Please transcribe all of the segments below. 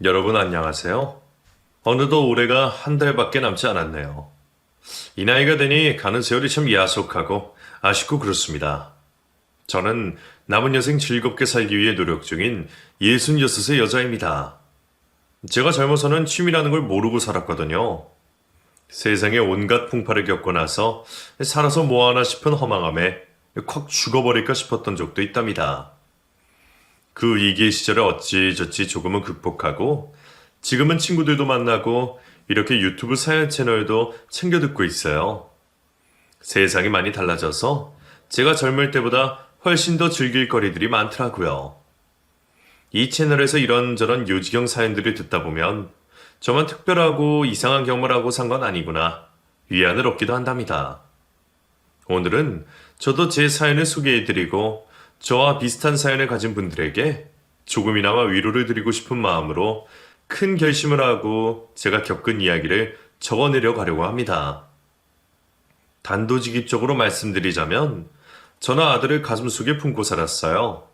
여러분 안녕하세요. 어느덧 올해가 한 달밖에 남지 않았네요. 이 나이가 되니 가는 세월이 참 야속하고 아쉽고 그렇습니다. 저는 남은 여생 즐겁게 살기 위해 노력 중인 66의 여자입니다. 제가 젊어서는 취미라는 걸 모르고 살았거든요. 세상에 온갖 풍파를 겪고 나서 살아서 뭐하나 싶은 허망함에 콱 죽어버릴까 싶었던 적도 있답니다. 그 위기의 시절을 어찌저찌 조금은 극복하고 지금은 친구들도 만나고 이렇게 유튜브 사연 채널도 챙겨 듣고 있어요. 세상이 많이 달라져서 제가 젊을 때보다 훨씬 더 즐길 거리들이 많더라고요. 이 채널에서 이런저런 요지경 사연들을 듣다 보면 저만 특별하고 이상한 경험을 하고 산 건 아니구나 위안을 얻기도 한답니다. 오늘은 저도 제 사연을 소개해드리고 저와 비슷한 사연을 가진 분들에게 조금이나마 위로를 드리고 싶은 마음으로 큰 결심을 하고 제가 겪은 이야기를 적어내려 가려고 합니다. 단도직입적으로 말씀드리자면 저는 아들을 가슴속에 품고 살았어요.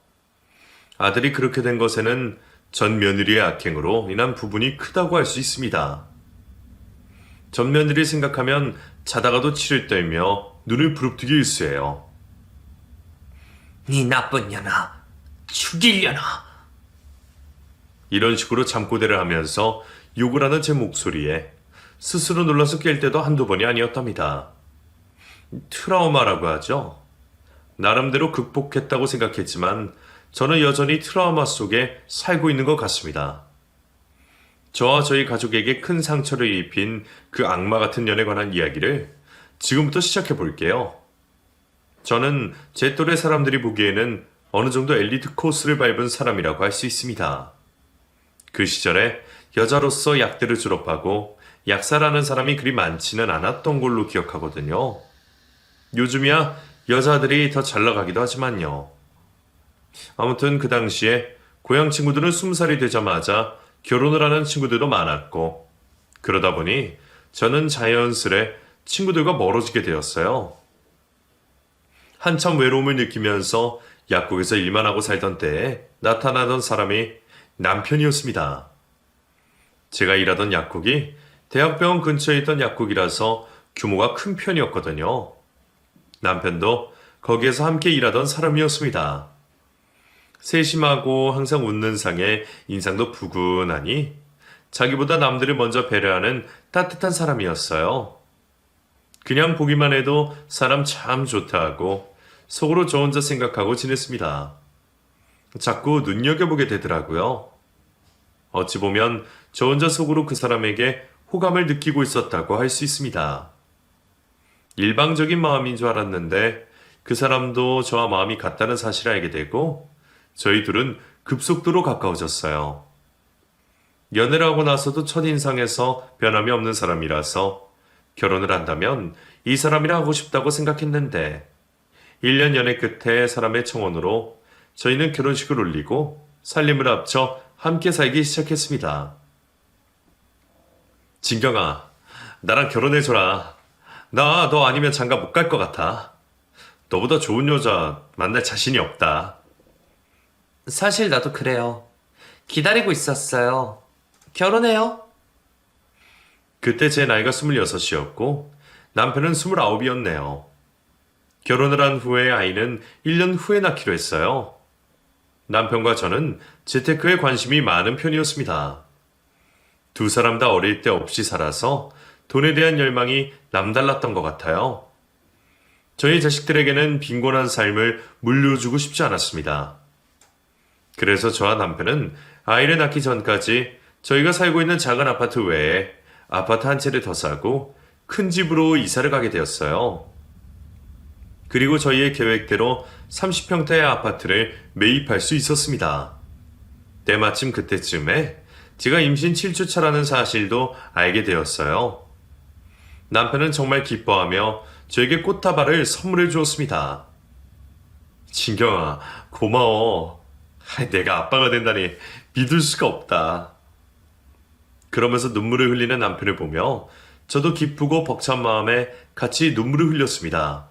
아들이 그렇게 된 것에는 전 며느리의 악행으로 인한 부분이 크다고 할 수 있습니다. 전 며느리 생각하면 자다가도 치를 떨며 눈을 부릅뜨기 일쑤예요. 네 나쁜 년아, 죽이려나. 이런 식으로 잠꼬대를 하면서 욕을 하는 제 목소리에 스스로 놀라서 깰 때도 한두 번이 아니었답니다. 트라우마라고 하죠. 나름대로 극복했다고 생각했지만 저는 여전히 트라우마 속에 살고 있는 것 같습니다. 저와 저희 가족에게 큰 상처를 입힌 그 악마 같은 년에 관한 이야기를 지금부터 시작해 볼게요. 저는 제 또래 사람들이 보기에는 어느 정도 엘리트 코스를 밟은 사람이라고 할 수 있습니다. 그 시절에 여자로서 약대를 졸업하고 약사라는 사람이 그리 많지는 않았던 걸로 기억하거든요. 요즘이야 여자들이 더 잘 나가기도 하지만요. 아무튼 그 당시에 고향 친구들은 20살이 되자마자 결혼을 하는 친구들도 많았고 그러다 보니 저는 자연스레 친구들과 멀어지게 되었어요. 한참 외로움을 느끼면서 약국에서 일만 하고 살던 때에 나타나던 사람이 남편이었습니다. 제가 일하던 약국이 대학병원 근처에 있던 약국이라서 규모가 큰 편이었거든요. 남편도 거기에서 함께 일하던 사람이었습니다. 세심하고 항상 웃는 상에 인상도 부근하니 자기보다 남들을 먼저 배려하는 따뜻한 사람이었어요. 그냥 보기만 해도 사람 참 좋다 하고 속으로 저 혼자 생각하고 지냈습니다. 자꾸 눈여겨보게 되더라고요. 어찌 보면 저 혼자 속으로 그 사람에게 호감을 느끼고 있었다고 할 수 있습니다. 일방적인 마음인 줄 알았는데 그 사람도 저와 마음이 같다는 사실을 알게 되고 저희 둘은 급속도로 가까워졌어요. 연애를 하고 나서도 첫인상에서 변함이 없는 사람이라서 결혼을 한다면 이 사람이랑 하고 싶다고 생각했는데 1년 연애 끝에 사람의 청혼으로 저희는 결혼식을 올리고 살림을 합쳐 함께 살기 시작했습니다. 진경아, 나랑 결혼해줘라. 나 너 아니면 장가 못 갈 것 같아. 너보다 좋은 여자 만날 자신이 없다. 사실 나도 그래요. 기다리고 있었어요. 결혼해요. 그때 제 나이가 26이었고 남편은 29이었네요. 결혼을 한 후에 아이는 1년 후에 낳기로 했어요. 남편과 저는 재테크에 관심이 많은 편이었습니다. 두 사람 다 어릴 때 없이 살아서 돈에 대한 열망이 남달랐던 것 같아요. 저희 자식들에게는 빈곤한 삶을 물려주고 싶지 않았습니다. 그래서 저와 남편은 아이를 낳기 전까지 저희가 살고 있는 작은 아파트 외에 아파트 한 채를 더 사고 큰 집으로 이사를 가게 되었어요. 그리고 저희의 계획대로 30평대의 아파트를 매입할 수 있었습니다. 때마침 그때쯤에 제가 임신 7주차라는 사실도 알게 되었어요. 남편은 정말 기뻐하며 저에게 꽃다발을 선물해 주었습니다. 진경아, 고마워. 내가 아빠가 된다니 믿을 수가 없다. 그러면서 눈물을 흘리는 남편을 보며 저도 기쁘고 벅찬 마음에 같이 눈물을 흘렸습니다.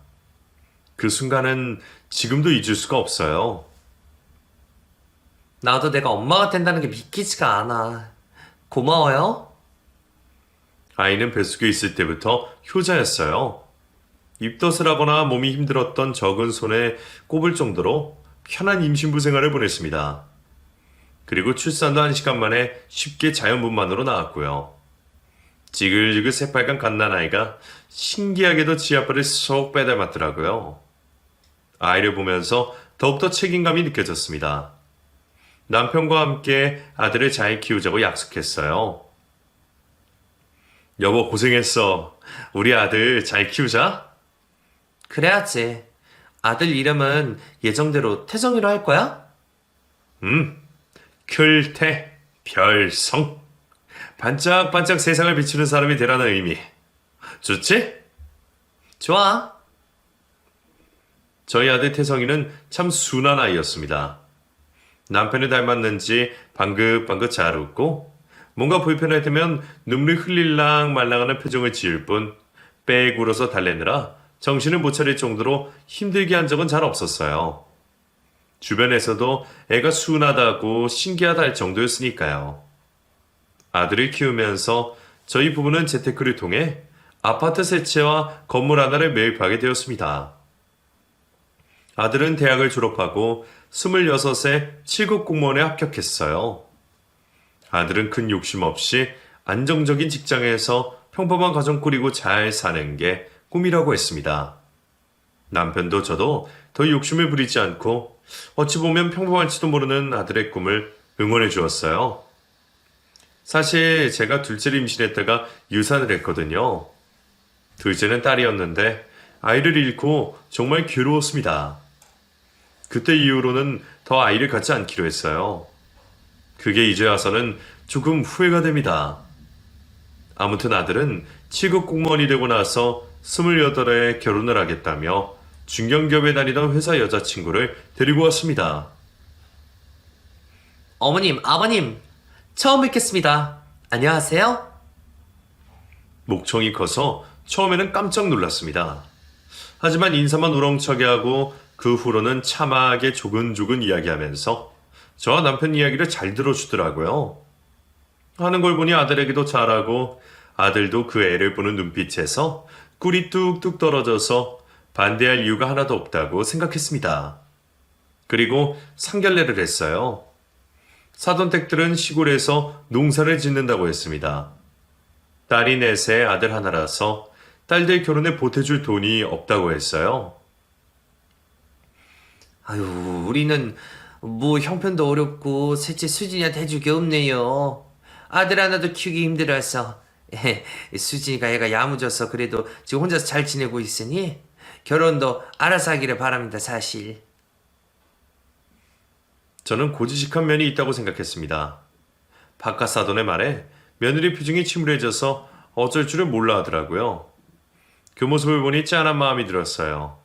그 순간은 지금도 잊을 수가 없어요. 나도 내가 엄마가 된다는 게 믿기지가 않아. 고마워요. 아이는 뱃속에 있을 때부터 효자였어요. 입덧을 하거나 몸이 힘들었던 적은 손에 꼽을 정도로 편한 임신부 생활을 보냈습니다. 그리고 출산도 1시간 만에 쉽게 자연분만으로 나왔고요. 지글지글 새빨간 갓난아이가 신기하게도 지 아빠를 쏙 빼닮았더라고요. 아이를 보면서 더욱더 책임감이 느껴졌습니다. 남편과 함께 아들을 잘 키우자고 약속했어요. 여보 고생했어. 우리 아들 잘 키우자. 그래야지. 아들 이름은 예정대로 태성이로 할 거야? 클태 별성. 반짝반짝 세상을 비추는 사람이 되라는 의미. 좋지? 좋아. 저희 아들 태성이는 참 순한 아이였습니다. 남편을 닮았는지 방긋방긋 잘 웃고 뭔가 불편할 때면 눈물이 흘릴랑 말랑하는 표정을 지을 뿐 빽 울어서 달래느라 정신을 못 차릴 정도로 힘들게 한 적은 잘 없었어요. 주변에서도 애가 순하다고 신기하다 할 정도였으니까요. 아들을 키우면서 저희 부부는 재테크를 통해 아파트 세 채와 건물 하나를 매입하게 되었습니다. 아들은 대학을 졸업하고 26세 7급 공무원에 합격했어요. 아들은 큰 욕심 없이 안정적인 직장에서 평범한 가정 꾸리고 잘 사는 게 꿈이라고 했습니다. 남편도 저도 더 욕심을 부리지 않고 어찌 보면 평범할지도 모르는 아들의 꿈을 응원해 주었어요. 사실 제가 둘째를 임신했다가 유산을 했거든요. 둘째는 딸이었는데 아이를 잃고 정말 괴로웠습니다. 그때 이후로는 더 아이를 갖지 않기로 했어요. 그게 이제 와서는 조금 후회가 됩니다. 아무튼 아들은 7급 공무원이 되고 나서 28에 결혼을 하겠다며 중견기업에 다니던 회사 여자친구를 데리고 왔습니다. 어머님, 아버님, 처음 뵙겠습니다. 안녕하세요. 목청이 커서 처음에는 깜짝 놀랐습니다. 하지만 인사만 우렁차게 하고 그 후로는 참하게 조근조근 이야기하면서 저와 남편 이야기를 잘 들어주더라고요. 하는 걸 보니 아들에게도 잘하고 아들도 그 애를 보는 눈빛에서 꿀이 뚝뚝 떨어져서 반대할 이유가 하나도 없다고 생각했습니다. 그리고 상견례를 했어요. 사돈 댁들은 시골에서 농사를 짓는다고 했습니다. 딸이 넷에 아들 하나라서 딸들 결혼에 보태줄 돈이 없다고 했어요. 아유, 우리는 뭐 형편도 어렵고 셋째 수진이한테 해줄 게 없네요. 아들 하나도 키우기 힘들어서 수진이가 애가 야무져서 그래도 지금 혼자서 잘 지내고 있으니 결혼도 알아서 하기를 바랍니다, 사실. 저는 고지식한 면이 있다고 생각했습니다. 바깥 사돈의 말에 며느리 표정이 침울해져서 어쩔 줄을 몰라 하더라고요. 그 모습을 보니 짠한 마음이 들었어요.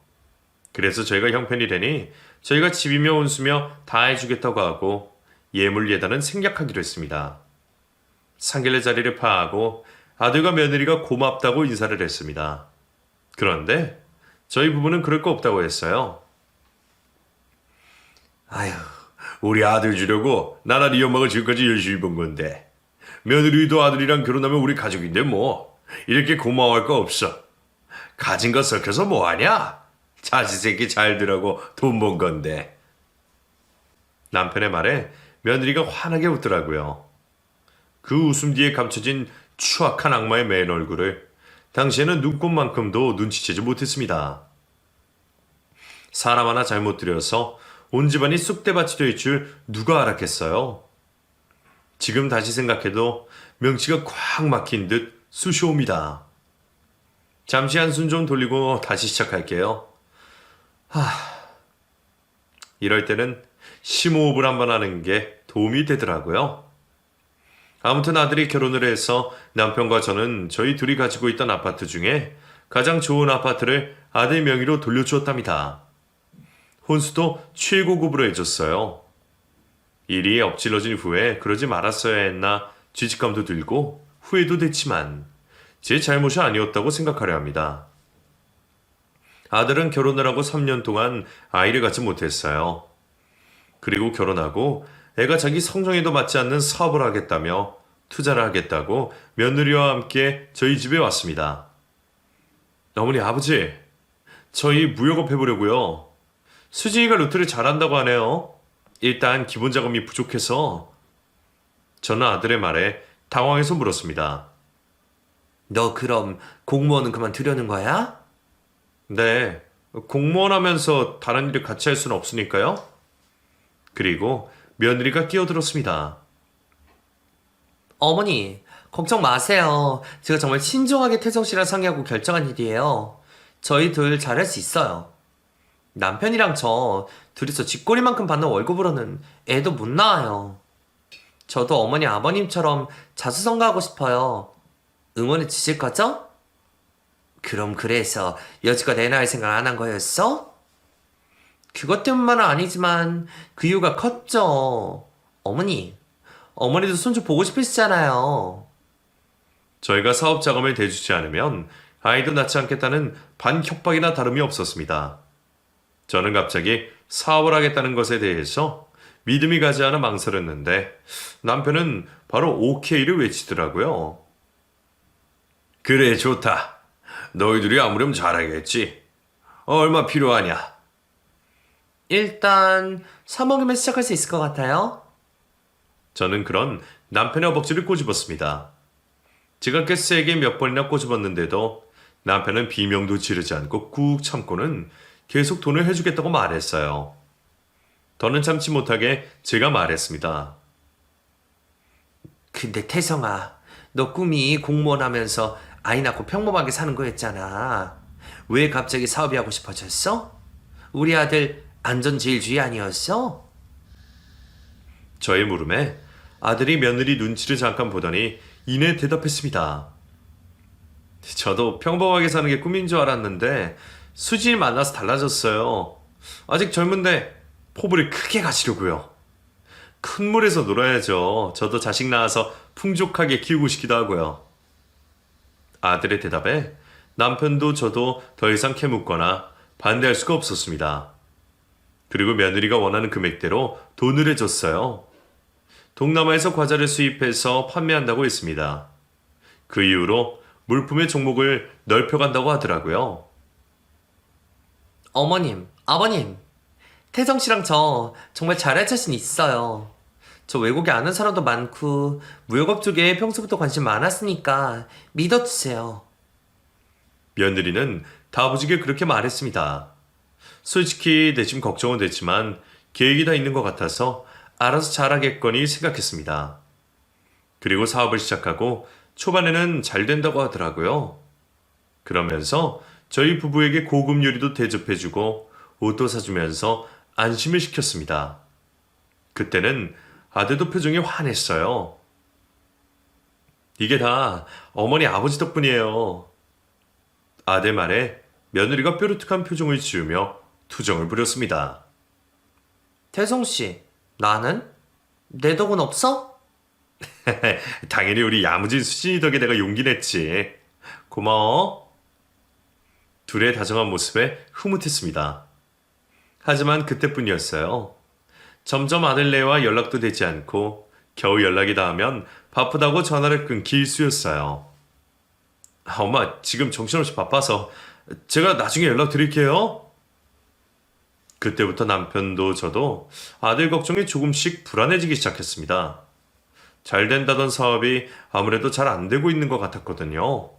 그래서 저희가 형편이 되니 저희가 집이며 온수며 다 해주겠다고 하고 예물 예단은 생략하기로 했습니다. 상견례 자리를 파하고 아들과 며느리가 고맙다고 인사를 했습니다. 그런데 저희 부부는 그럴 거 없다고 했어요. 아휴, 우리 아들 주려고 나날이 연막을 지금까지 열심히 본 건데 며느리도 아들이랑 결혼하면 우리 가족인데 뭐 이렇게 고마워할 거 없어. 가진 거 썩혀서 뭐하냐? 자식 새끼 잘 두라고 돈 번 건데. 남편의 말에 며느리가 환하게 웃더라고요. 그 웃음 뒤에 감춰진 추악한 악마의 맨 얼굴을 당시에는 눈곱만큼도 눈치채지 못했습니다. 사람 하나 잘못 들여서 온 집안이 쑥대밭이 될 줄 누가 알았겠어요. 지금 다시 생각해도 명치가 꽉 막힌 듯 쑤시옵니다. 잠시 한숨 좀 돌리고 다시 시작할게요. 이럴 때는 심호흡을 한번 하는 게 도움이 되더라고요. 아무튼 아들이 결혼을 해서 남편과 저는 저희 둘이 가지고 있던 아파트 중에 가장 좋은 아파트를 아들 명의로 돌려주었답니다. 혼수도 최고급으로 해줬어요. 일이 엎질러진 후에 그러지 말았어야 했나 죄책감도 들고 후회도 됐지만 제 잘못이 아니었다고 생각하려 합니다. 아들은 결혼을 하고 3년 동안 아이를 갖지 못했어요. 그리고 결혼하고 애가 자기 성정에도 맞지 않는 사업을 하겠다며 투자를 하겠다고 며느리와 함께 저희 집에 왔습니다. 어머니, 아버지, 저희 무역업 해보려고요. 수진이가 루트를 잘한다고 하네요. 일단 기본 자금이 부족해서. 저는 아들의 말에 당황해서 물었습니다. 너 그럼 공무원은 그만두려는 거야? 네, 공무원 하면서 다른 일을 같이 할 수는 없으니까요. 그리고 며느리가 끼어들었습니다. 어머니, 걱정 마세요. 제가 정말 신중하게 태성 씨랑 상의하고 결정한 일이에요. 저희 둘 잘할 수 있어요. 남편이랑 저 둘이서 쥐꼬리만큼 받는 월급으로는 애도 못 낳아요. 저도 어머니 아버님처럼 자수성가하고 싶어요. 응원해 주실 거죠? 그럼 그래서 여지껏 애 낳을 생각 안 한 거였어? 그것 때문만은 아니지만 그 이유가 컸죠. 어머니도 손 좀 보고 싶으시잖아요. 저희가 사업 자금을 대주지 않으면 아이도 낳지 않겠다는 반협박이나 다름이 없었습니다. 저는 갑자기 사업을 하겠다는 것에 대해서 믿음이 가지 않아 망설였는데 남편은 바로 오케이를 외치더라고요. 그래, 좋다. 너희들이 아무렴 잘하겠지. 얼마 필요하냐? 일단 3억이면 시작할 수 있을 것 같아요. 저는 그런 남편의 허벅지를 꼬집었습니다. 제가 꽤 세게 몇 번이나 꼬집었는데도 남편은 비명도 지르지 않고 꾹 참고는 계속 돈을 해주겠다고 말했어요. 더는 참지 못하게 제가 말했습니다. 근데 태성아, 너 꿈이 공무원 하면서 아이 낳고 평범하게 사는 거였잖아. 왜 갑자기 사업이 하고 싶어졌어? 우리 아들 안전제일주의 아니었어? 저의 물음에 아들이 며느리 눈치를 잠깐 보더니 이내 대답했습니다. 저도 평범하게 사는 게 꿈인 줄 알았는데 수진이 만나서 달라졌어요. 아직 젊은데 포부를 크게 가시려고요. 큰 물에서 놀아야죠. 저도 자식 낳아서 풍족하게 키우고 싶기도 하고요. 아들의 대답에 남편도 저도 더 이상 캐묻거나 반대할 수가 없었습니다. 그리고 며느리가 원하는 금액대로 돈을 해줬어요. 동남아에서 과자를 수입해서 판매한다고 했습니다. 그 이후로 물품의 종목을 넓혀간다고 하더라고요. 어머님, 아버님, 태성 씨랑 저 정말 잘할 자신 있어요. 저 외국에 아는 사람도 많고 무역업 쪽에 평소부터 관심 많았으니까 믿어주세요. 며느리는 다부지게 그렇게 말했습니다. 솔직히 내심 걱정은 됐지만 계획이 다 있는 것 같아서 알아서 잘하겠거니 생각했습니다. 그리고 사업을 시작하고 초반에는 잘 된다고 하더라고요. 그러면서 저희 부부에게 고급 요리도 대접해주고 옷도 사주면서 안심을 시켰습니다. 그때는 아들도 표정이 환했어요. 이게 다 어머니 아버지 덕분이에요. 아들 말에 며느리가 뾰루툭한 표정을 지으며 투정을 부렸습니다. 태성 씨, 나는? 내 덕은 없어? 당연히 우리 야무진 수진이 덕에 내가 용기 냈지. 고마워. 둘의 다정한 모습에 흐뭇했습니다. 하지만 그때뿐이었어요. 점점 아들네와 연락도 되지 않고 겨우 연락이 닿으면 바쁘다고 전화를 끊기 일쑤였어요. 엄마, 지금 정신없이 바빠서 제가 나중에 연락드릴게요. 그때부터 남편도 저도 아들 걱정이 조금씩 불안해지기 시작했습니다. 잘 된다던 사업이 아무래도 잘 안 되고 있는 것 같았거든요.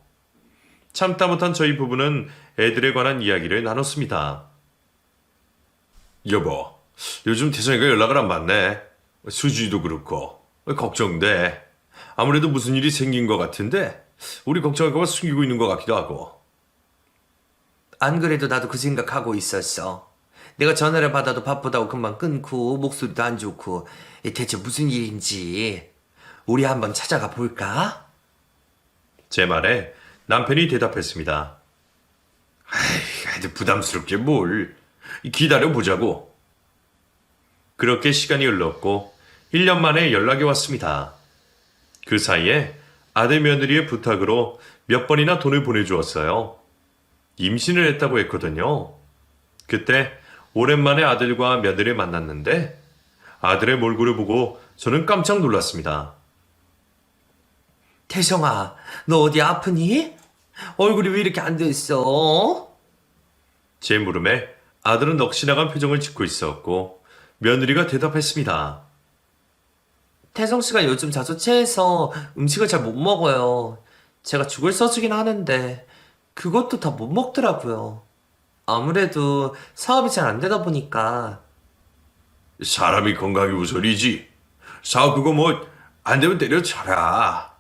참다 못한 저희 부부는 애들에 관한 이야기를 나눴습니다. 여보, 요즘 태성이가 연락을 안 받네. 수지도 그렇고 걱정돼. 아무래도 무슨 일이 생긴 것 같은데 우리 걱정할까 봐 숨기고 있는 것 같기도 하고. 안 그래도 나도 그 생각하고 있었어. 내가 전화를 받아도 바쁘다고 금방 끊고 목소리도 안 좋고 대체 무슨 일인지 우리 한번 찾아가 볼까? 제 말에 남편이 대답했습니다. 아이, 부담스럽게 뭘. 기다려보자고. 그렇게 시간이 흘렀고 1년 만에 연락이 왔습니다. 그 사이에 아들 며느리의 부탁으로 몇 번이나 돈을 보내주었어요. 임신을 했다고 했거든요. 그때 오랜만에 아들과 며느리를 만났는데 아들의 몰골을 보고 저는 깜짝 놀랐습니다. 태성아, 너 어디 아프니? 얼굴이 왜 이렇게 안 됐어? 제 물음에 아들은 넋이 나간 표정을 짓고 있었고 며느리가 대답했습니다. 태성 씨가 요즘 자주 체해서 음식을 잘 못 먹어요. 제가 죽을 써주긴 하는데 그것도 다 못 먹더라고요. 아무래도 사업이 잘 안 되다 보니까. 사람이 건강이 우선이지. 사업 그거 뭐 안 되면 때려쳐라.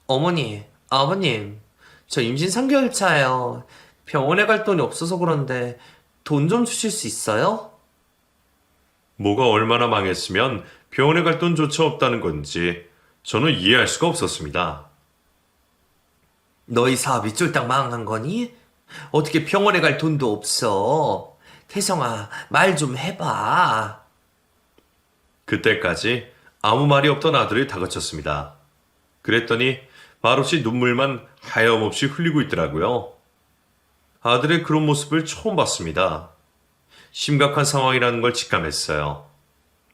어머니, 아버님, 저 임신 3개월 차예요. 병원에 갈 돈이 없어서 그런데 돈 좀 주실 수 있어요? 뭐가 얼마나 망했으면 병원에 갈 돈조차 없다는 건지 저는 이해할 수가 없었습니다. 너희 사업이 쫄딱 망한 거니? 어떻게 병원에 갈 돈도 없어? 태성아, 말 좀 해봐. 그때까지 아무 말이 없던 아들이 다그쳤습니다. 그랬더니 말없이 눈물만 하염없이 흘리고 있더라고요. 아들의 그런 모습을 처음 봤습니다. 심각한 상황이라는 걸 직감했어요.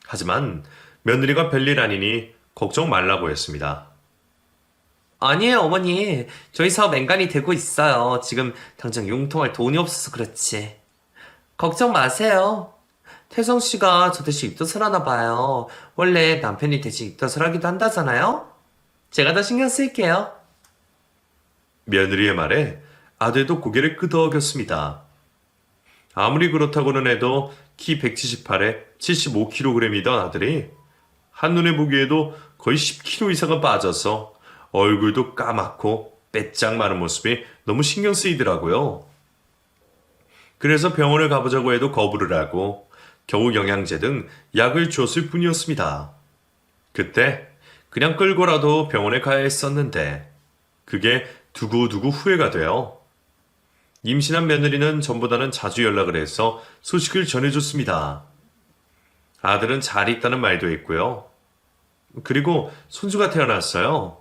하지만 며느리가 별일 아니니 걱정 말라고 했습니다. 아니에요, 어머니. 저희 사업 앵간히 되고 있어요. 지금 당장 융통할 돈이 없어서 그렇지. 걱정 마세요. 태성 씨가 저 대신 입덧을 하나 봐요. 원래 남편이 대신 입덧을 하기도 한다잖아요? 제가 더 신경 쓸게요. 며느리의 말에 아들도 고개를 끄덕였습니다. 아무리 그렇다고는 해도 키 178에 75kg이던 아들이 한눈에 보기에도 거의 10kg 이상은 빠져서 얼굴도 까맣고 빼짝 마른 모습이 너무 신경 쓰이더라고요. 그래서 병원을 가보자고 해도 거부를 하고 겨우 영양제 등 약을 줬을 뿐이었습니다. 그때 그냥 끌고라도 병원에 가야 했었는데 그게 두고두고 후회가 돼요. 임신한 며느리는 전보다는 자주 연락을 해서 소식을 전해줬습니다. 아들은 잘 있다는 말도 했고요. 그리고 손주가 태어났어요.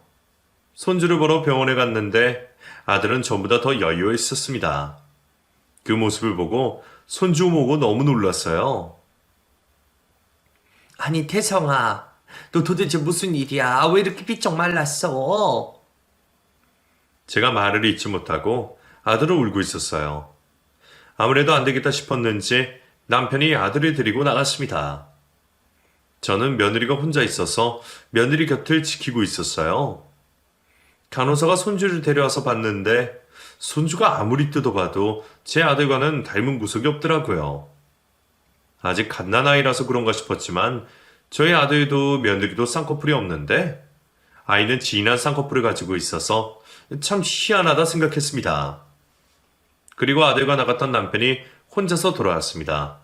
손주를 보러 병원에 갔는데 아들은 전보다 더 여유가 있었습니다. 그 모습을 보고 손주 보고 너무 놀랐어요. 아니, 태성아. 너 도대체 무슨 일이야? 왜 이렇게 삐쩍 말랐어? 제가 말을 잇지 못하고 아들을 울고 있었어요. 아무래도 안 되겠다 싶었는지 남편이 아들을 데리고 나갔습니다. 저는 며느리가 혼자 있어서 며느리 곁을 지키고 있었어요. 간호사가 손주를 데려와서 봤는데 손주가 아무리 뜯어봐도 제 아들과는 닮은 구석이 없더라고요. 아직 갓난아이라서 그런가 싶었지만 저희 아들도 며느리도 쌍꺼풀이 없는데 아이는 진한 쌍꺼풀을 가지고 있어서 참 희한하다 생각했습니다. 그리고 아들과 나갔던 남편이 혼자서 돌아왔습니다.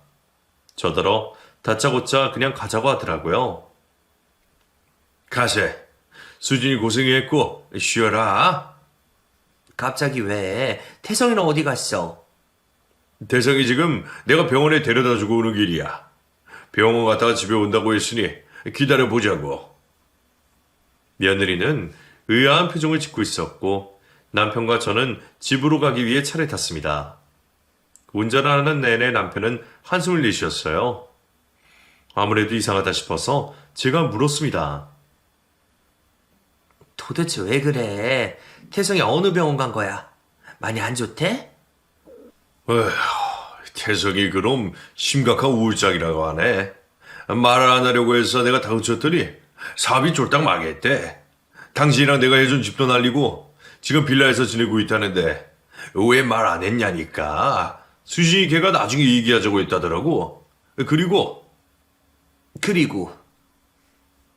저더러 다짜고짜 그냥 가자고 하더라고요. 가세. 수진이 고생했고 쉬어라. 갑자기 왜? 태성이는 어디 갔어? 대성이 지금 내가 병원에 데려다 주고 오는 길이야. 병원 갔다가 집에 온다고 했으니 기다려 보자고. 며느리는 의아한 표정을 짓고 있었고 남편과 저는 집으로 가기 위해 차를 탔습니다. 운전하는 내내 남편은 한숨을 내쉬었어요. 아무래도 이상하다 싶어서 제가 물었습니다. 도대체 왜 그래? 태성이 어느 병원 간 거야? 많이 안 좋대? 에휴, 태성이 그럼 심각한 우울증이라고 하네. 말을 안 하려고 해서 내가 다그쳤더니 사업이 쫄딱 망했대. 당신이랑 내가 해준 집도 날리고 지금 빌라에서 지내고 있다는데 왜 말 안 했냐니까. 수진이 걔가 나중에 얘기하자고 했다더라고. 그리고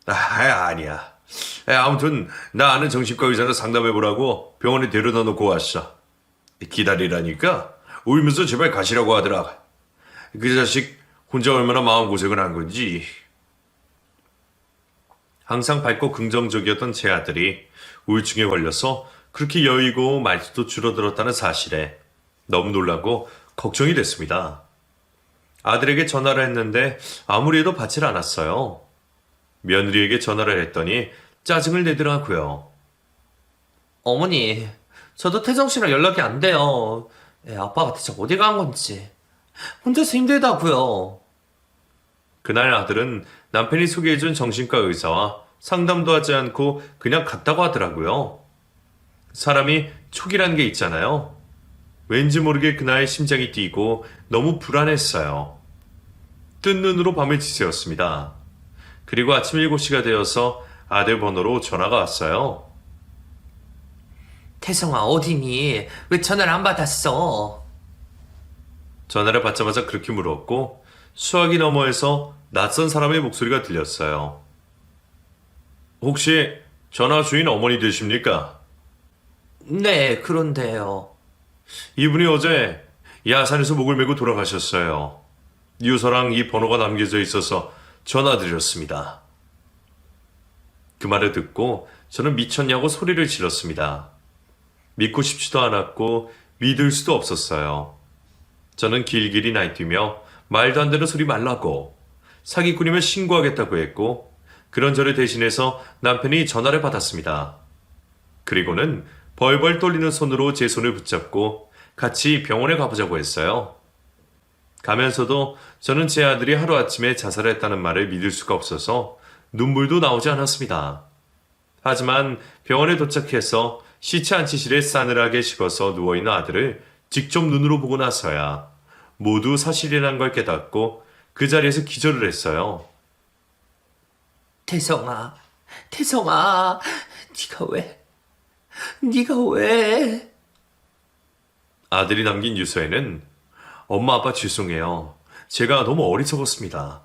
아니야. 아무튼 나 아는 정신과 의사를 상담해보라고 병원에 데려다 놓고 왔어. 기다리라니까 울면서 제발 가시라고 하더라. 그 자식 혼자 얼마나 마음고생을 한 건지. 항상 밝고 긍정적이었던 제 아들이 우울증에 걸려서 그렇게 여의고 말수도 줄어들었다는 사실에 너무 놀라고 걱정이 됐습니다. 아들에게 전화를 했는데 아무리 해도 받질 않았어요. 며느리에게 전화를 했더니 짜증을 내더라고요. 어머니, 저도 태성 씨랑 연락이 안 돼요. 아빠가 대체 어디 간 건지. 혼자서 힘들다고요. 그날 아들은 남편이 소개해준 정신과 의사와 상담도 하지 않고 그냥 갔다고 하더라고요. 사람이 촉이라는 게 있잖아요. 왠지 모르게 그날 심장이 뛰고 너무 불안했어요. 뜬 눈으로 밤을 지새웠습니다. 그리고 아침 7시가 되어서 아들 번호로 전화가 왔어요. 태성아, 어디니? 왜 전화를 안 받았어? 전화를 받자마자 그렇게 물었고 수화기 너머에서 낯선 사람의 목소리가 들렸어요. 혹시 전화 주인 어머니 되십니까? 네, 그런데요. 이분이 어제 야산에서 목을 메고 돌아가셨어요. 유서랑 이 번호가 남겨져 있어서 전화드렸습니다. 그 말을 듣고 저는 미쳤냐고 소리를 질렀습니다. 믿고 싶지도 않았고 믿을 수도 없었어요. 저는 길길이 날뛰며 말도 안 되는 소리 말라고 사기꾼이면 신고하겠다고 했고 그런 저를 대신해서 남편이 전화를 받았습니다. 그리고는 벌벌 떨리는 손으로 제 손을 붙잡고 같이 병원에 가보자고 했어요. 가면서도 저는 제 아들이 하루아침에 자살했다는 말을 믿을 수가 없어서 눈물도 나오지 않았습니다. 하지만 병원에 도착해서 시체 안치실에 싸늘하게 식어서 누워있는 아들을 직접 눈으로 보고 나서야 모두 사실이라는 걸 깨닫고 그 자리에서 기절을 했어요. 태성아, 태성아, 네가 왜? 아들이 남긴 유서에는 엄마 아빠 죄송해요. 제가 너무 어리석었습니다.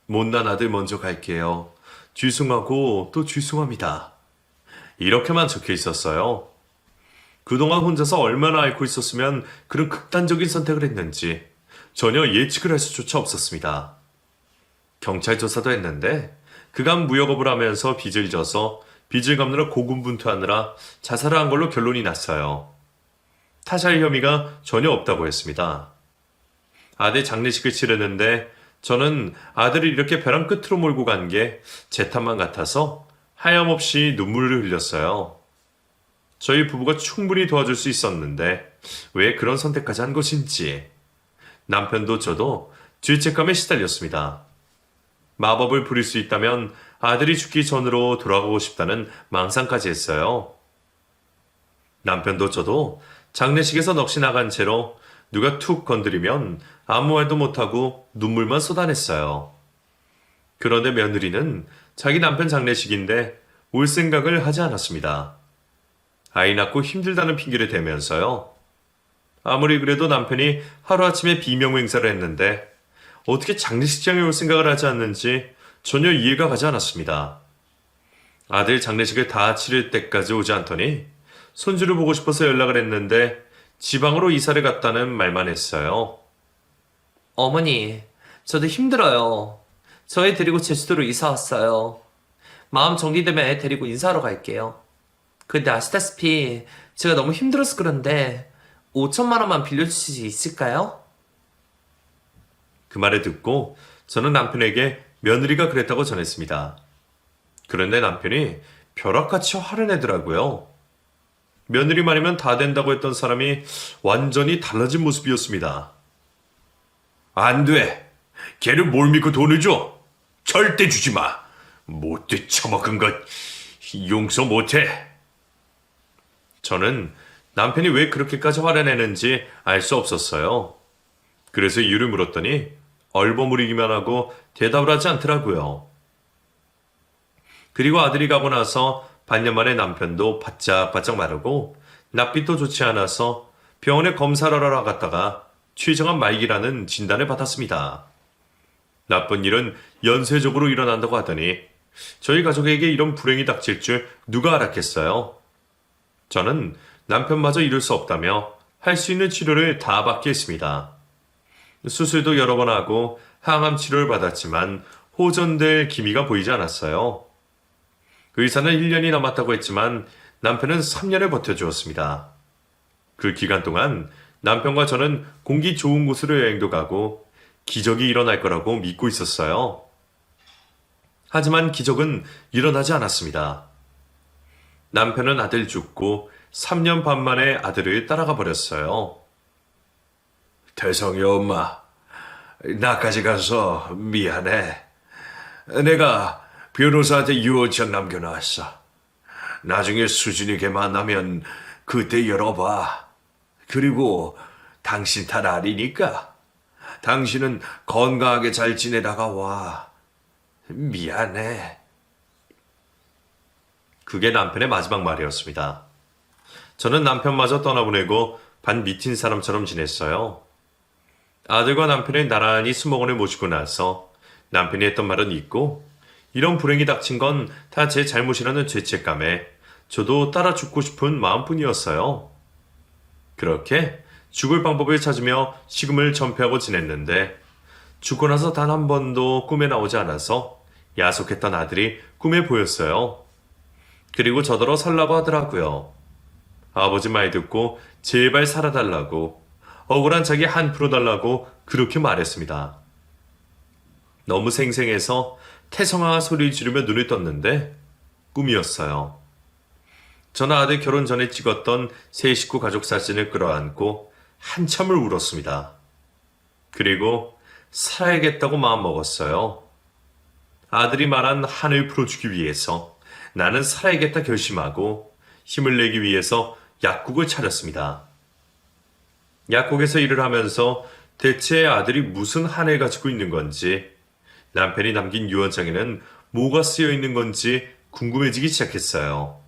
못난 아들 먼저 갈게요. 죄송하고 또 죄송합니다. 이렇게만 적혀 있었어요. 그동안 혼자서 얼마나 앓고 있었으면 그런 극단적인 선택을 했는지 전혀 예측을 할 수조차 없었습니다. 경찰 조사도 했는데 그간 무역업을 하면서 빚을 져서 빚을 갚느라 고군분투하느라 자살을 한 걸로 결론이 났어요. 타살 혐의가 전혀 없다고 했습니다. 아들 장례식을 치르는데 저는 아들을 이렇게 벼랑 끝으로 몰고 간 게 제 탓만 같아서 하염없이 눈물을 흘렸어요. 저희 부부가 충분히 도와줄 수 있었는데 왜 그런 선택까지 한 것인지 남편도 저도 죄책감에 시달렸습니다. 마법을 부릴 수 있다면 아들이 죽기 전으로 돌아가고 싶다는 망상까지 했어요. 남편도 저도 장례식에서 넋이 나간 채로 누가 툭 건드리면 아무 말도 못하고 눈물만 쏟아냈어요. 그런데 며느리는 자기 남편 장례식인데 올 생각을 하지 않았습니다. 아이 낳고 힘들다는 핑계를 대면서요. 아무리 그래도 남편이 하루아침에 비명 행사를 했는데 어떻게 장례식장에 올 생각을 하지 않는지 전혀 이해가 가지 않았습니다. 아들 장례식을 다 치를 때까지 오지 않더니 손주를 보고 싶어서 연락을 했는데 지방으로 이사를 갔다는 말만 했어요. 어머니, 저도 힘들어요. 저 애 데리고 제주도로 이사 왔어요. 마음 정리되면 애 데리고 인사하러 갈게요. 근데 아시다시피 제가 너무 힘들어서 그런데 5천만 원만 빌려주실 수 있을까요? 그 말을 듣고 저는 남편에게 며느리가 그랬다고 전했습니다. 그런데 남편이 벼락같이 화를 내더라고요. 며느리 말이면 다 된다고 했던 사람이 완전히 달라진 모습이었습니다. 안 돼. 걔를 뭘 믿고 돈을 줘? 절대 주지 마. 못돼 처먹은 것 용서 못해. 저는 남편이 왜 그렇게까지 화를 내는지 알 수 없었어요. 그래서 이유를 물었더니 얼버무리기만 하고 대답을 하지 않더라고요. 그리고 아들이 가고 나서 반년 만에 남편도 바짝바짝 마르고 낯빛도 좋지 않아서 병원에 검사를 하러 갔다가 최정한 말기라는 진단을 받았습니다. 나쁜 일은 연쇄적으로 일어난다고 하더니 저희 가족에게 이런 불행이 닥칠 줄 누가 알았겠어요. 저는 남편마저 이룰 수 없다며 할 수 있는 치료를 다 받게 했습니다. 수술도 여러 번 하고 항암 치료를 받았지만 호전될 기미가 보이지 않았어요. 의사는 1년이 남았다고 했지만 남편은 3년을 버텨주었습니다. 그 기간 동안 남편과 저는 공기 좋은 곳으로 여행도 가고 기적이 일어날 거라고 믿고 있었어요. 하지만 기적은 일어나지 않았습니다. 남편은 아들 죽고 3년 반 만에 아들을 따라가 버렸어요. 태성이 엄마, 나까지 가서 미안해. 내가 변호사한테 유언장 남겨놨어. 나중에 수진이 걔 만나면 그때 열어봐. 그리고 당신 탓 아니니까. 당신은 건강하게 잘 지내다가 와. 미안해. 그게 남편의 마지막 말이었습니다. 저는 남편마저 떠나보내고 반 미친 사람처럼 지냈어요. 아들과 남편이 나란히 수목원에 모시고 나서 남편이 했던 말은 잊고 이런 불행이 닥친 건 다 제 잘못이라는 죄책감에 저도 따라 죽고 싶은 마음뿐이었어요. 그렇게 죽을 방법을 찾으며 식음을 전폐하고 지냈는데 죽고 나서 단 한 번도 꿈에 나오지 않아서 야속했던 아들이 꿈에 보였어요. 그리고 저더러 살라고 하더라고요. 아버지 말 듣고 제발 살아달라고 억울한 자기 한 풀어달라고 그렇게 말했습니다. 너무 생생해서 태성아 소리 지르며 눈을 떴는데 꿈이었어요. 저는 아들 결혼 전에 찍었던 세 식구 가족 사진을 끌어안고 한참을 울었습니다. 그리고 살아야겠다고 마음먹었어요. 아들이 말한 한을 풀어주기 위해서 나는 살아야겠다 결심하고 힘을 내기 위해서 약국을 차렸습니다. 약국에서 일을 하면서 대체 아들이 무슨 한을 가지고 있는 건지 남편이 남긴 유언장에는 뭐가 쓰여 있는 건지 궁금해지기 시작했어요.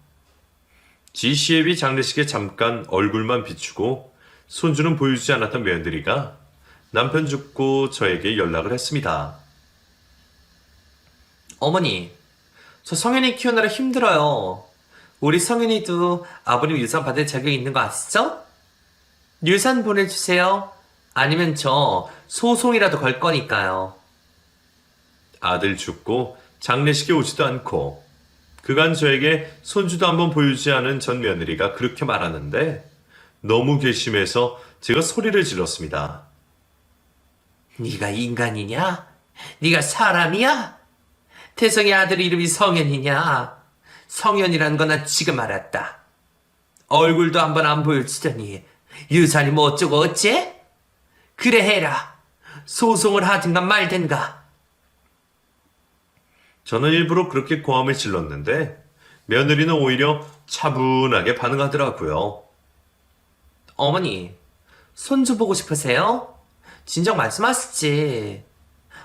GCAB 장례식에 잠깐 얼굴만 비추고 손주는 보여주지 않았던 며느리가 남편 죽고 저에게 연락을 했습니다. 어머니, 저 성현이 키우느라 힘들어요. 우리 성현이도 아버님 유산 받을 자격이 있는 거 아시죠? 유산 보내주세요. 아니면 저 소송이라도 걸 거니까요. 아들 죽고 장례식에 오지도 않고 그간 저에게 손주도 한번 보여주지 않은 전 며느리가 그렇게 말하는데 너무 괘씸해서 제가 소리를 질렀습니다. 네가 인간이냐? 네가 사람이야? 태성이 아들 이름이 성현이냐? 성현이란 거나 지금 알았다. 얼굴도 한번 안 보여주더니 유산이 뭐 어쩌고 어째? 그래 해라. 소송을 하든가 말든가. 저는 일부러 그렇게 고함을 질렀는데 며느리는 오히려 차분하게 반응하더라고요. 어머니, 손주 보고 싶으세요? 진작 말씀하시지.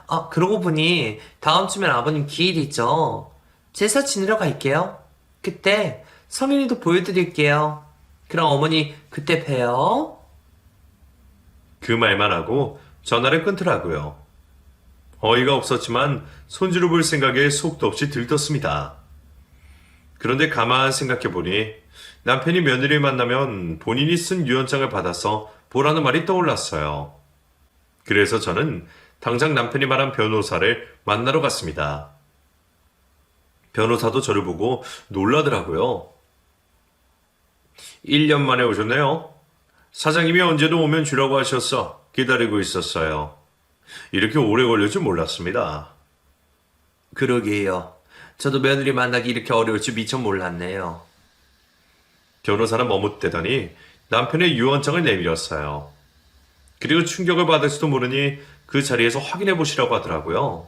아, 그러고 보니 다음 주면 아버님 기일이죠. 제사 지내러 갈게요. 그때 성현이도 보여드릴게요. 그럼 어머니 그때 봬요. 그 말만 하고 전화를 끊더라고요. 어이가 없었지만 손주를 볼 생각에 속도 없이 들떴습니다. 그런데 가만 생각해보니 남편이 며느리를 만나면 본인이 쓴 유언장을 받아서 보라는 말이 떠올랐어요. 그래서 저는 당장 남편이 말한 변호사를 만나러 갔습니다. 변호사도 저를 보고 놀라더라고요. 1년 만에 오셨네요. 사장님이 언제도 오면 주라고 하셨어. 기다리고 있었어요. 이렇게 오래 걸릴 줄 몰랐습니다. 그러게요. 저도 며느리 만나기 이렇게 어려울 줄 미처 몰랐네요. 변호사는 머뭇대더니 남편의 유언장을 내밀었어요. 그리고 충격을 받을지도 모르니 그 자리에서 확인해 보시라고 하더라고요.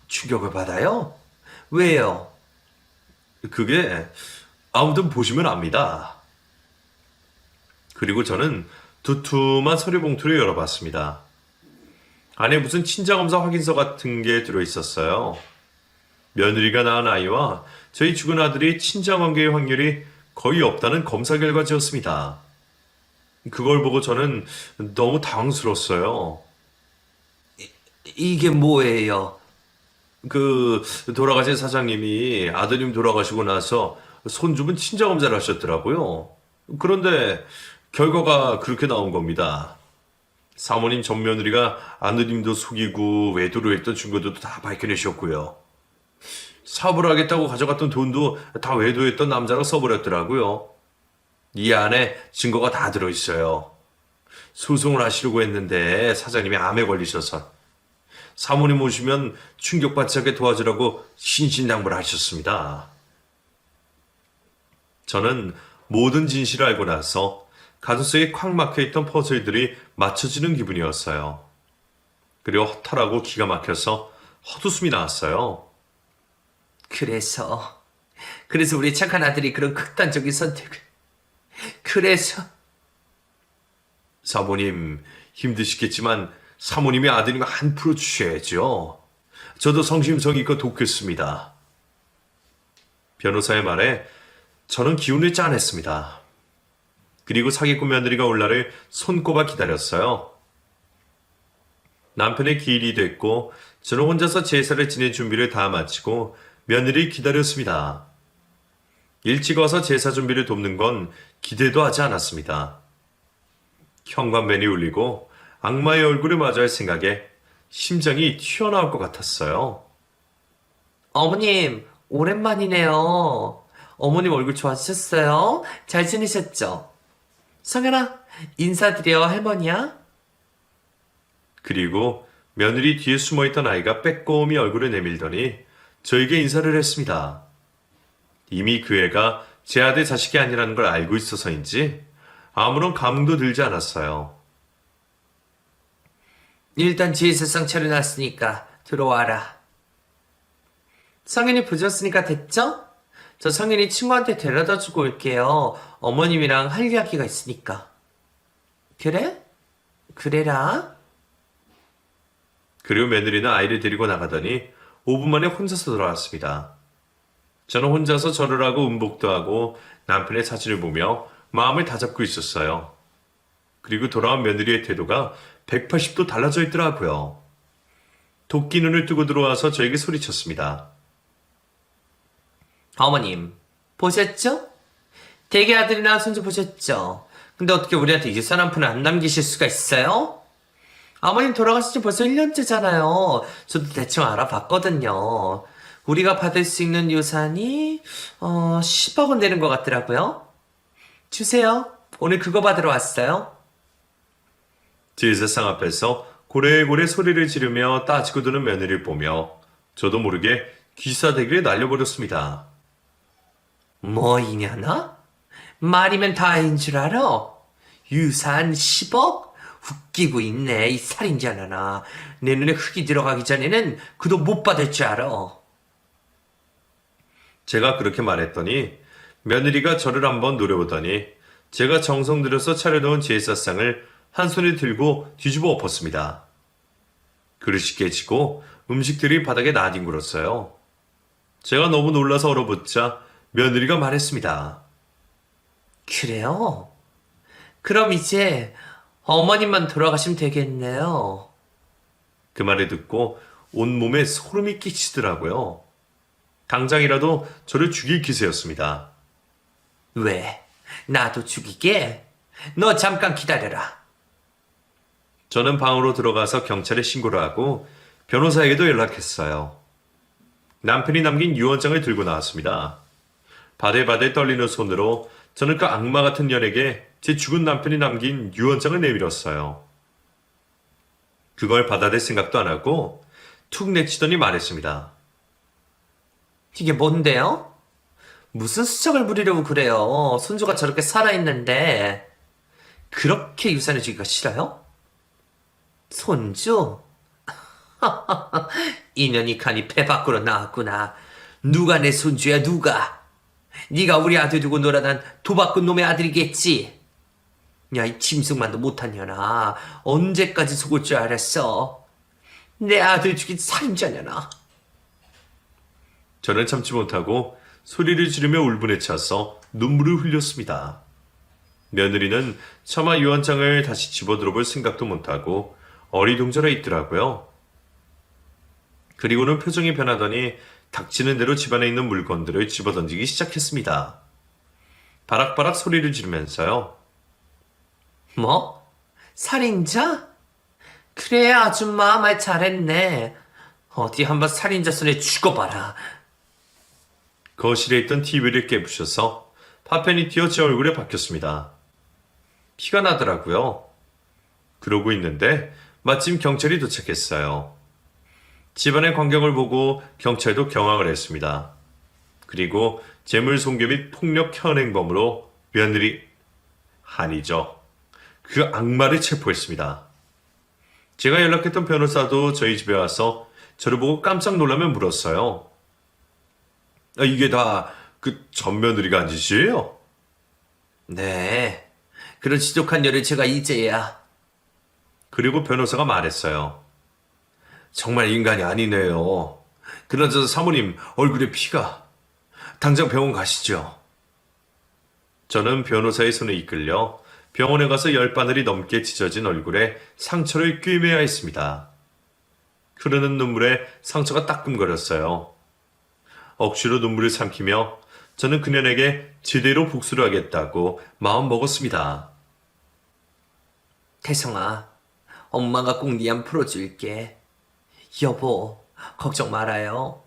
충격을 받아요? 왜요? 그게 아무튼 보시면 압니다. 그리고 저는 두툼한 서류 봉투를 열어봤습니다. 안에 무슨 친자검사 확인서 같은 게 들어있었어요. 며느리가 낳은 아이와 저희 죽은 아들이 친자관계의 확률이 거의 없다는 검사 결과지였습니다. 그걸 보고 저는 너무 당황스러웠어요. 이게 뭐예요? 그 돌아가신 사장님이 아드님 돌아가시고 나서 손주분 친자검사를 하셨더라고요. 그런데 결과가 그렇게 나온 겁니다. 사모님 전 며느리가 아드님도 속이고 외도를 했던 증거도 다 밝혀내셨고요. 사업을 하겠다고 가져갔던 돈도 다 외도했던 남자랑 써버렸더라고요. 이 안에 증거가 다 들어있어요. 소송을 하시려고 했는데 사장님이 암에 걸리셔서 사모님 오시면 충격받지 않게 도와주라고 신신당부를 하셨습니다. 저는 모든 진실을 알고 나서 가슴속에 콱 막혀있던 퍼즐들이 맞춰지는 기분이었어요. 그리고 허탈하고 기가 막혀서 헛웃음이 나왔어요. 그래서 우리 착한 아들이 그런 극단적인 선택을. 그래서 사모님, 힘드시겠지만 사모님의 아드님 한 프로 주셔야죠. 저도 성심성의껏 돕겠습니다. 변호사의 말에 저는 기운을 짜냈습니다. 그리고 사기꾼 며느리가 올 날을 손꼽아 기다렸어요. 남편의 기일이 됐고 저는 혼자서 제사를 지낼 준비를 다 마치고 며느리를 기다렸습니다. 일찍 와서 제사 준비를 돕는 건 기대도 하지 않았습니다. 현관맨이 울리고 악마의 얼굴을 마주할 생각에 심장이 튀어나올 것 같았어요. 어머님, 오랜만이네요. 어머님 얼굴 좋아지셨어요? 잘 지내셨죠? 성현아, 인사드려, 할머니야. 그리고 며느리 뒤에 숨어있던 아이가 빼꼼히 얼굴을 내밀더니 저에게 인사를 했습니다. 이미 그 애가 제 아들 자식이 아니라는 걸 알고 있어서인지 아무런 감흥도 들지 않았어요. 일단 제사상 차려놨으니까 들어와라. 성현이 부졌으니까 됐죠? 저 성현이 친구한테 데려다 주고 올게요. 어머님이랑 할 이야기가 있으니까. 그래? 그래라. 그리고 며느리는 아이를 데리고 나가더니 5분 만에 혼자서 돌아왔습니다. 저는 혼자서 절을 하고 음복도 하고 남편의 사진을 보며 마음을 다잡고 있었어요. 그리고 돌아온 며느리의 태도가 180도 달라져 있더라고요. 도끼 눈을 뜨고 들어와서 저에게 소리쳤습니다. 어머님, 보셨죠? 대개 아들이나 손주 보셨죠? 근데 어떻게 우리한테 유산 한 푼을 안 남기실 수가 있어요? 아버님 돌아가신 지 벌써 1년째잖아요. 저도 대충 알아봤거든요. 우리가 받을 수 있는 유산이 10억 원 되는 것 같더라고요. 주세요. 오늘 그거 받으러 왔어요. 제사상 앞에서 고래고래 소리를 지르며 따지고 드는 며느리를 보며 저도 모르게 귀싸대기를 날려버렸습니다. 뭐 이년아? 말이면 다인 줄 알아? 유산 10억? 웃기고 있네, 이 살인자나나. 내 눈에 흙이 들어가기 전에는 그 돈 못 받을 줄 알아. 제가 그렇게 말했더니 며느리가 저를 한번 노려보더니 제가 정성 들여서 차려놓은 제사상을 한 손에 들고 뒤집어 엎었습니다. 그릇이 깨지고 음식들이 바닥에 나뒹굴었어요. 제가 너무 놀라서 얼어붙자 며느리가 말했습니다. 그래요? 그럼 이제 어머님만 돌아가시면 되겠네요. 그 말을 듣고 온몸에 소름이 끼치더라고요. 당장이라도 저를 죽일 기세였습니다. 왜? 나도 죽이게? 너 잠깐 기다려라. 저는 방으로 들어가서 경찰에 신고를 하고 변호사에게도 연락했어요. 남편이 남긴 유언장을 들고 나왔습니다. 바들바들 떨리는 손으로 저는 그 악마 같은 년에게 제 죽은 남편이 남긴 유언장을 내밀었어요. 그걸 받아들 생각도 안 하고 툭 내치더니 말했습니다. 이게 뭔데요? 무슨 수작을 부리려고 그래요? 손주가 저렇게 살아있는데 그렇게 유산을 주기가 싫어요? 손주? 인연이 간이 배 밖으로 나왔구나. 누가 내 손주야, 누가? 네가 우리 아들 두고 놀아난 도박꾼 놈의 아들이겠지? 야, 이 짐승만도 못한 년아. 언제까지 속을 줄 알았어? 내 아들 죽인 살인자냐나. 저는 참지 못하고 소리를 지르며 울분에 차서 눈물을 흘렸습니다. 며느리는 차마 유언장을 다시 집어들어 볼 생각도 못하고 어리둥절해 있더라고요. 그리고는 표정이 변하더니 닥치는 대로 집안에 있는 물건들을 집어던지기 시작했습니다. 바락바락 소리를 지르면서요. 뭐? 살인자? 그래, 아줌마 말 잘했네. 어디 한번 살인자 손에 죽어봐라. 거실에 있던 TV를 깨부셔서 파편이 튀어 제 얼굴에 박혔습니다. 피가 나더라고요. 그러고 있는데 마침 경찰이 도착했어요. 집안의 광경을 보고 경찰도 경악을 했습니다. 그리고 재물손괴 및 폭력 현행범으로 며느리 아니죠. 그 악마를 체포했습니다. 제가 연락했던 변호사도 저희 집에 와서 저를 보고 깜짝 놀라며 물었어요. 이게 다 그 전며느리가 한 짓이에요? 네. 그런 지독한 일을 제가 이제야. 그리고 변호사가 말했어요. 정말 인간이 아니네요. 그나저나 사모님 얼굴에 피가. 당장 병원 가시죠. 저는 변호사의 손에 이끌려 병원에 가서 10바늘이 넘게 찢어진 얼굴에 상처를 꿰매야 했습니다. 흐르는 눈물에 상처가 따끔거렸어요. 억지로 눈물을 삼키며 저는 그녀에게 제대로 복수를 하겠다고 마음 먹었습니다. 태성아, 엄마가 꼭 네 안 풀어줄게. 여보, 걱정 말아요.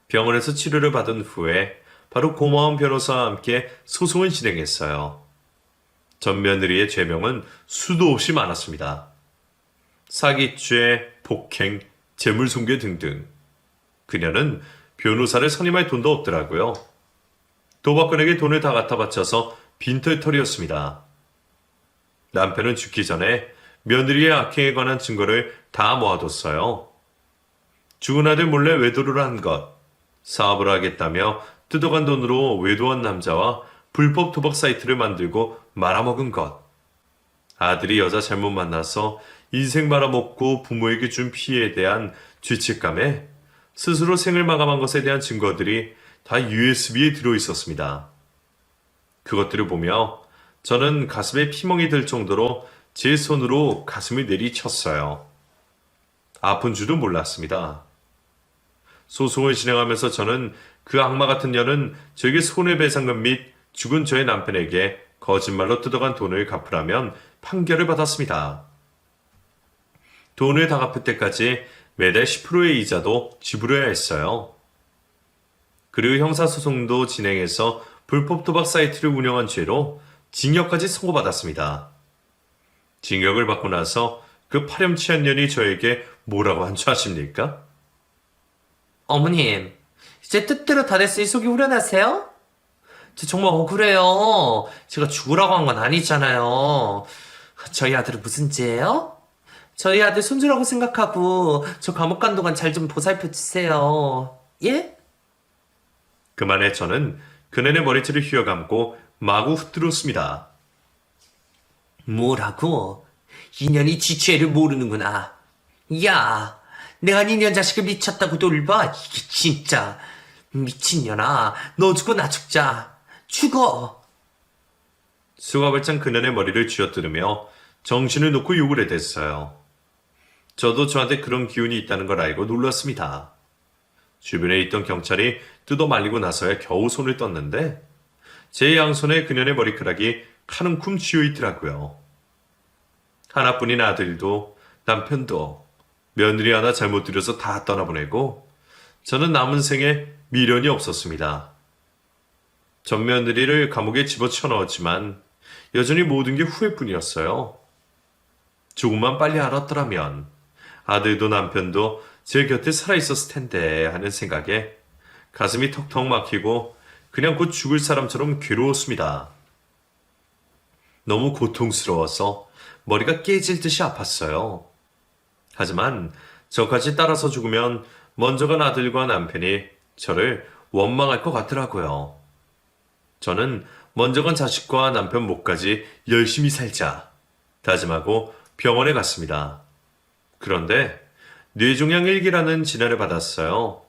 병원에서 치료를 받은 후에 바로 고마운 변호사와 함께 소송을 진행했어요. 전 며느리의 죄명은 수도 없이 많았습니다. 사기죄, 폭행, 재물손괴 등등. 그녀는 변호사를 선임할 돈도 없더라고요. 도박꾼에게 돈을 다 갖다 바쳐서 빈털터리였습니다. 남편은 죽기 전에 며느리의 악행에 관한 증거를 다 모아뒀어요. 죽은 아들 몰래 외도를 한 것, 사업을 하겠다며 뜯어간 돈으로 외도한 남자와 불법 도박 사이트를 만들고 말아먹은 것, 아들이 여자 잘못 만나서 인생 말아먹고 부모에게 준 피해에 대한 죄책감에 스스로 생을 마감한 것에 대한 증거들이 다 USB에 들어있었습니다. 그것들을 보며 저는 가슴에 피멍이 들 정도로 제 손으로 가슴을 내리쳤어요. 아픈 줄도 몰랐습니다. 소송을 진행하면서 저는 그 악마 같은 년은 저에게 손해배상금 및 죽은 저의 남편에게 거짓말로 뜯어간 돈을 갚으라면 판결을 받았습니다. 돈을 다 갚을 때까지 매달 10%의 이자도 지불해야 했어요. 그리고 형사소송도 진행해서 불법 도박 사이트를 운영한 죄로 징역까지 선고받았습니다. 징역을 받고 나서 그 파렴치한 년이 저에게 뭐라고 한 줄 아십니까? 어머님, 이제 뜻대로 다 됐으니 속이 후련하세요? 저 정말 억울해요. 제가 죽으라고 한 건 아니잖아요. 저희 아들은 무슨 죄예요? 저희 아들 손주라고 생각하고 저 감옥 간 동안 잘 좀 보살펴 주세요. 예? 그만에 저는 그네의 머리채를 휘어감고 마구 흩뜨렸습니다. 뭐라고? 인연이 지체를 모르는구나. 야, 내가 니년 자식을 미쳤다고 돌봐. 이게 진짜 미친년아. 너 죽고 나 죽자. 죽어. 수갑을 찬 그네의 머리를 쥐어뜯으며 정신을 놓고 욕을 해댔어요. 저도 저한테 그런 기운이 있다는 걸 알고 놀랐습니다. 주변에 있던 경찰이 뜯어 말리고 나서야 겨우 손을 떴는데 제 양손에 그녀의 머리카락이 한 움큼 쥐어 있더라고요. 하나뿐인 아들도 남편도 며느리 하나 잘못 들여서 다 떠나보내고 저는 남은 생에 미련이 없었습니다. 전 며느리를 감옥에 집어쳐 넣었지만 여전히 모든 게 후회뿐이었어요. 조금만 빨리 알았더라면 아들도 남편도 제 곁에 살아있었을 텐데 하는 생각에 가슴이 턱턱 막히고 그냥 곧 죽을 사람처럼 괴로웠습니다. 너무 고통스러워서 머리가 깨질 듯이 아팠어요. 하지만 저까지 따라서 죽으면 먼저 간 아들과 남편이 저를 원망할 것 같더라고요. 저는 먼저 간 자식과 남편 목까지 열심히 살자 다짐하고 병원에 갔습니다. 그런데 뇌종양 1기라는 진단을 받았어요.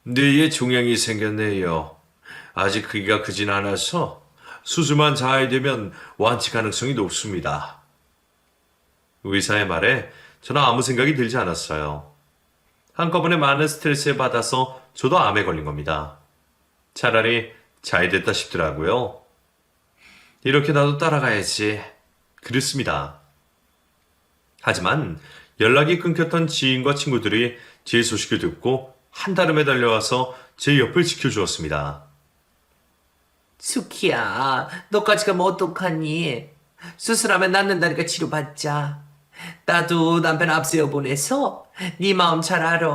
뇌에 종양이 생겼네요. 아직 크기가 크진 않아서 수술만 잘 되면 완치 가능성이 높습니다. 의사의 말에 저는 아무 생각이 들지 않았어요. 한꺼번에 많은 스트레스를 받아서 저도 암에 걸린 겁니다. 차라리 잘 됐다 싶더라고요. 이렇게 나도 따라가야지. 그랬습니다. 하지만 연락이 끊겼던 지인과 친구들이 제 소식을 듣고 한달음에 달려와서 제 옆을 지켜주었습니다. 수키야, 너까지 가면 어떡하니? 수술하면 낫는다니까 치료받자. 나도 남편 앞세워 보내서 네 마음 잘 알아.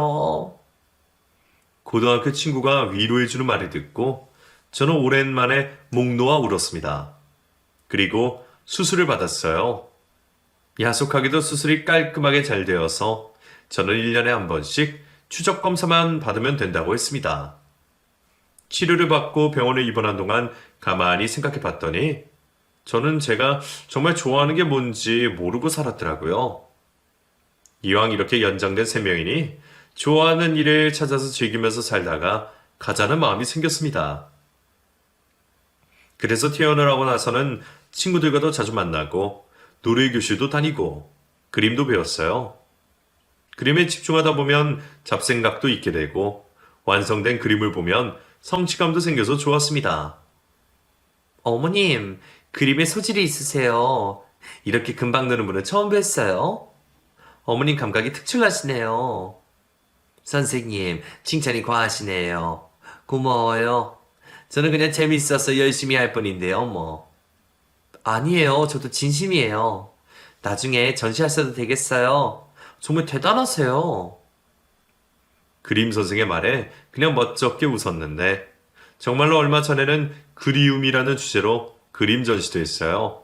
고등학교 친구가 위로해주는 말을 듣고 저는 오랜만에 목 놓아 울었습니다. 그리고 수술을 받았어요. 야속하게도 수술이 깔끔하게 잘 되어서 저는 1년에 한 번씩 추적 검사만 받으면 된다고 했습니다. 치료를 받고 병원에 입원한 동안 가만히 생각해 봤더니 저는 제가 정말 좋아하는 게 뭔지 모르고 살았더라고요. 이왕 이렇게 연장된 생명이니 좋아하는 일을 찾아서 즐기면서 살다가 가자는 마음이 생겼습니다. 그래서 퇴원을 하고 나서는 친구들과도 자주 만나고 노래 교실도 다니고 그림도 배웠어요. 그림에 집중하다 보면 잡생각도 있게 되고 완성된 그림을 보면 성취감도 생겨서 좋았습니다. 어머님, 그림에 소질이 있으세요. 이렇게 금방 느는 분은 처음 뵀어요. 어머님 감각이 특출나시네요. 선생님, 칭찬이 과하시네요. 고마워요. 저는 그냥 재밌어서 열심히 할 뿐인데요, 뭐. 아니에요. 저도 진심이에요. 나중에 전시하셔도 되겠어요. 정말 대단하세요. 그림 선생의 말에 그냥 멋쩍게 웃었는데 정말로 얼마 전에는 그리움이라는 주제로 그림 전시도 했어요.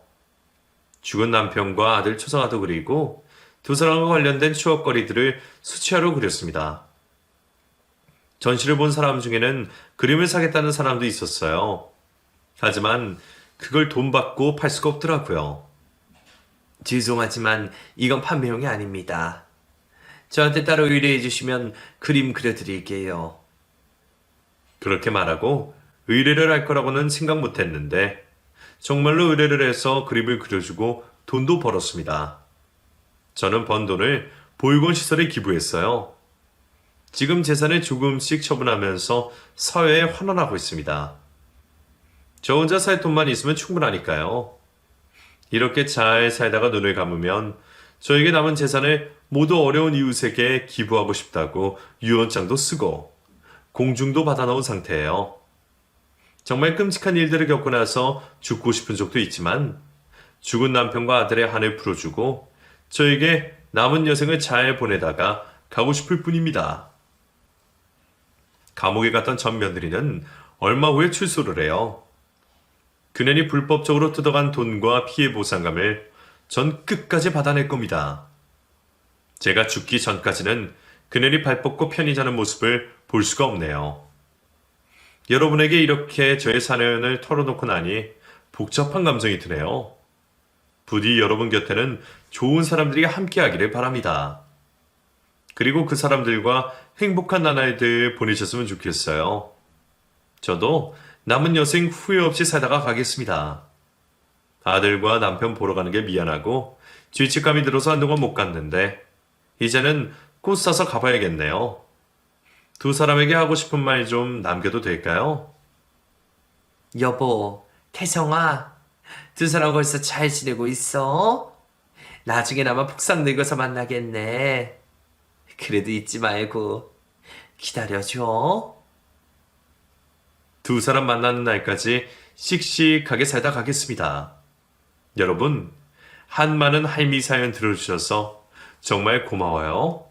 죽은 남편과 아들 초상화도 그리고 두 사람과 관련된 추억거리들을 수채화로 그렸습니다. 전시를 본 사람 중에는 그림을 사겠다는 사람도 있었어요. 하지만 그걸 돈 받고 팔 수가 없더라고요. 죄송하지만 이건 판매용이 아닙니다. 저한테 따로 의뢰해 주시면 그림 그려드릴게요. 그렇게 말하고 의뢰를 할 거라고는 생각 못 했는데 정말로 의뢰를 해서 그림을 그려주고 돈도 벌었습니다. 저는 번 돈을 보육원 시설에 기부했어요. 지금 재산을 조금씩 처분하면서 사회에 환원하고 있습니다. 저 혼자 살 돈만 있으면 충분하니까요. 이렇게 잘 살다가 눈을 감으면 저에게 남은 재산을 모두 어려운 이웃에게 기부하고 싶다고 유언장도 쓰고 공중도 받아놓은 상태예요. 정말 끔찍한 일들을 겪고 나서 죽고 싶은 적도 있지만 죽은 남편과 아들의 한을 풀어주고 저에게 남은 여생을 잘 보내다가 가고 싶을 뿐입니다. 감옥에 갔던 전 며느리는 얼마 후에 출소를 해요. 그년이 불법적으로 뜯어간 돈과 피해 보상금을 전 끝까지 받아낼 겁니다. 제가 죽기 전까지는 그년이 발 뻗고 편히 자는 모습을 볼 수가 없네요. 여러분에게 이렇게 저의 사연을 털어놓고 나니 복잡한 감정이 드네요. 부디 여러분 곁에는 좋은 사람들이 함께하기를 바랍니다. 그리고 그 사람들과 행복한 나날들 보내셨으면 좋겠어요. 저도 남은 여생 후회 없이 살다가 가겠습니다. 아들과 남편 보러 가는 게 미안하고 죄책감이 들어서 한동안 못 갔는데 이제는 꽃 사서 가봐야겠네요. 두 사람에게 하고 싶은 말 좀 남겨도 될까요? 여보, 태성아, 두 사람 벌써 잘 지내고 있어? 나중엔 아마 폭삭 늙어서 만나겠네. 그래도 잊지 말고 기다려줘. 두 사람 만나는 날까지 씩씩하게 살다 가겠습니다. 여러분, 한많은 할미 사연 들어주셔서 정말 고마워요.